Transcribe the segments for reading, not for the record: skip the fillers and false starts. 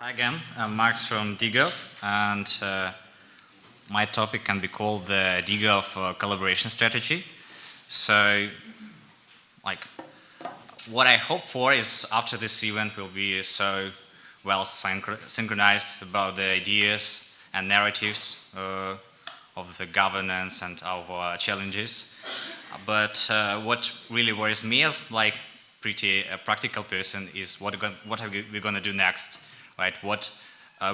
Hi again, I'm Max from DGOV, and my topic can be called the DGOV collaboration strategy. So, what I hope for is after this event we'll be so well synchronized about the ideas and narratives of the governance and our challenges. But what really worries me as pretty practical person is what are we going to do next, right? What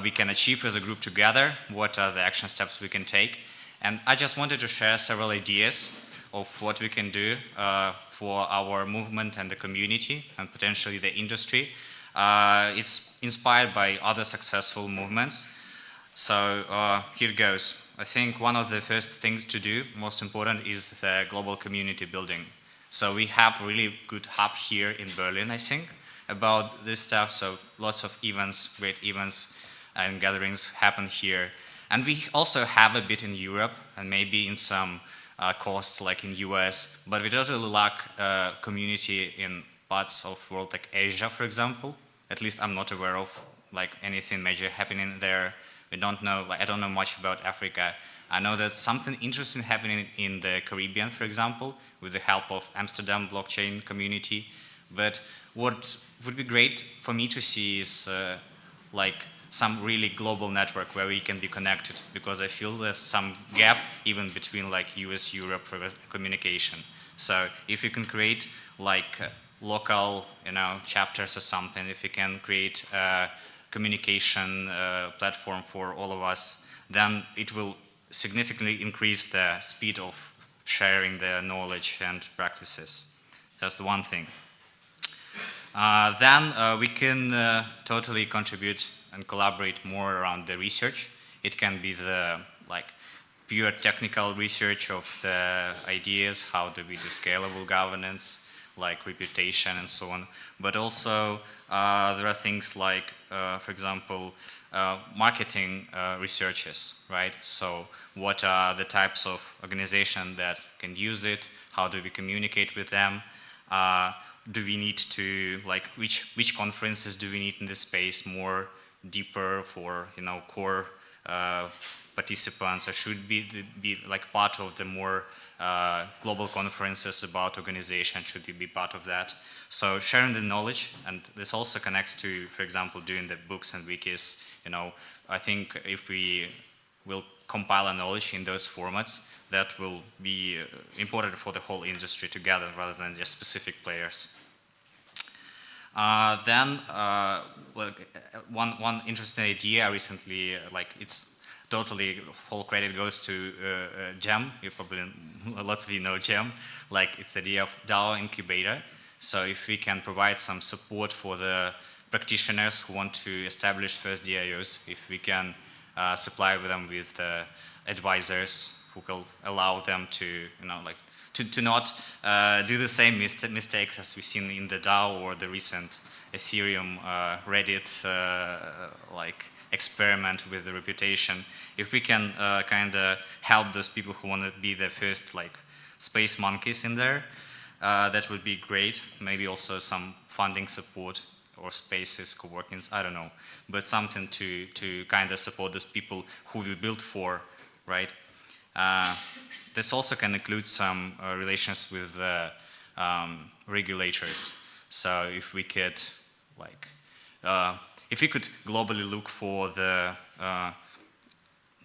we can achieve as a group together, what are the action steps we can take. And I just wanted to share several ideas of what we can do for our movement and the community and potentially the industry. It's inspired by other successful movements. So here goes. I think one of the first things to do, most important, is the global community building. So we have a really good hub here in Berlin, I think, about this stuff. So lots of events, great events and gatherings happen here. And we also have a bit in Europe and maybe in some coasts like in US, but we totally lack community in parts of the world like Asia, for example. At least I'm not aware of anything major happening there. We don't know, I don't know much about Africa. I know that something interesting happening in the Caribbean, for example, with the help of Amsterdam blockchain community. But what would be great for me to see is some really global network where we can be connected, because I feel there's some gap even between US, Europe for communication. So if you can create local, chapters or something, if you can create communication platform for all of us, then it will significantly increase the speed of sharing the knowledge and practices. That's the one thing. Then we can totally contribute and collaborate more around the research. It can be the pure technical research of the ideas, how do we do scalable governance, reputation and so on. But also there are things for example, marketing researches, right? So what are the types of organization that can use it? How do we communicate with them? Do we need to, which conferences do we need in this space more deeper for, core participants, or should be part of the more global conferences about organization? Should we be part of that? So sharing the knowledge, and this also connects to, for example, doing the books and wikis. I think if we will compile our knowledge in those formats, that will be important for the whole industry together rather than just specific players. Then one interesting idea I recently, it's totally, whole credit goes to GEM. You probably, lots of you know GEM. It's the idea of DAO incubator. So if we can provide some support for the practitioners who want to establish first DIOs, if we can supply them with advisors who will allow them to, to not do the same mistakes as we've seen in the DAO or the recent Ethereum Reddit experiment with the reputation. If we can kind of help those people who want to be the first space monkeys in there, that would be great. Maybe also some funding support or spaces, co-workings, I don't know. But something to kind of support those people who we built for, right? This also can include some relations with regulators. So if we could, if we could globally look for the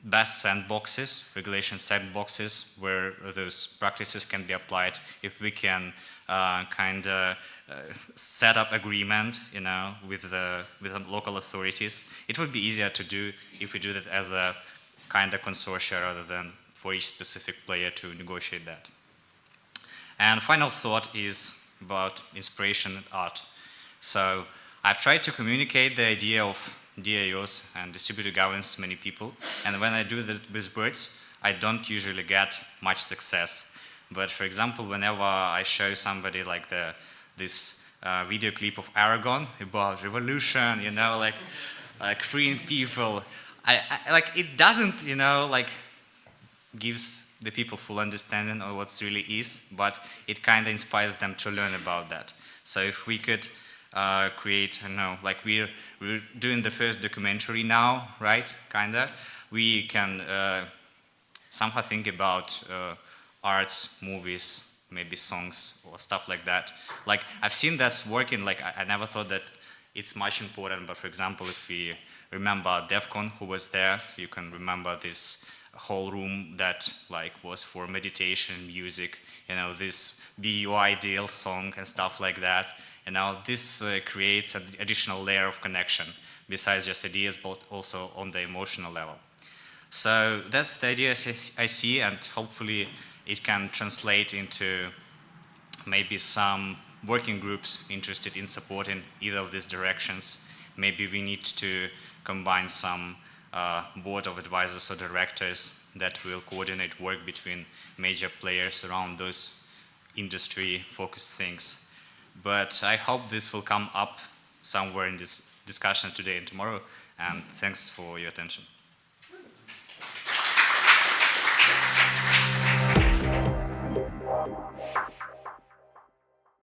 best sandboxes, regulation sandboxes, where those practices can be applied, if we can kind of set up agreement, with the local authorities, it would be easier to do if we do that as a kind of consortia rather than for each specific player to negotiate that. And final thought is about inspiration and art. So I've tried to communicate the idea of DIOs and distributed governance to many people, and when I do that with words, I don't usually get much success. But for example, whenever I show somebody this video clip of Aragon about revolution, freeing people, it doesn't, gives the people full understanding of what really is, but it kind of inspires them to learn about that. So if we could create, I don't know, like we're doing the first documentary now, right? Kinda. We can somehow think about arts, movies, maybe songs or stuff like that. Like I've seen that's working. Like I never thought that it's much important. But for example, if we remember DEFCON, who was there, you can remember this whole room that like was for meditation, music. You know, this BU ideal song and stuff like that. And now this creates an additional layer of connection besides just ideas, but also on the emotional level. So that's the idea I see, and hopefully it can translate into maybe some working groups interested in supporting either of these directions. Maybe we need to combine some board of advisors or directors that will coordinate work between major players around those industry-focused things. But I hope this will come up somewhere in this discussion today and tomorrow, and thanks for your attention.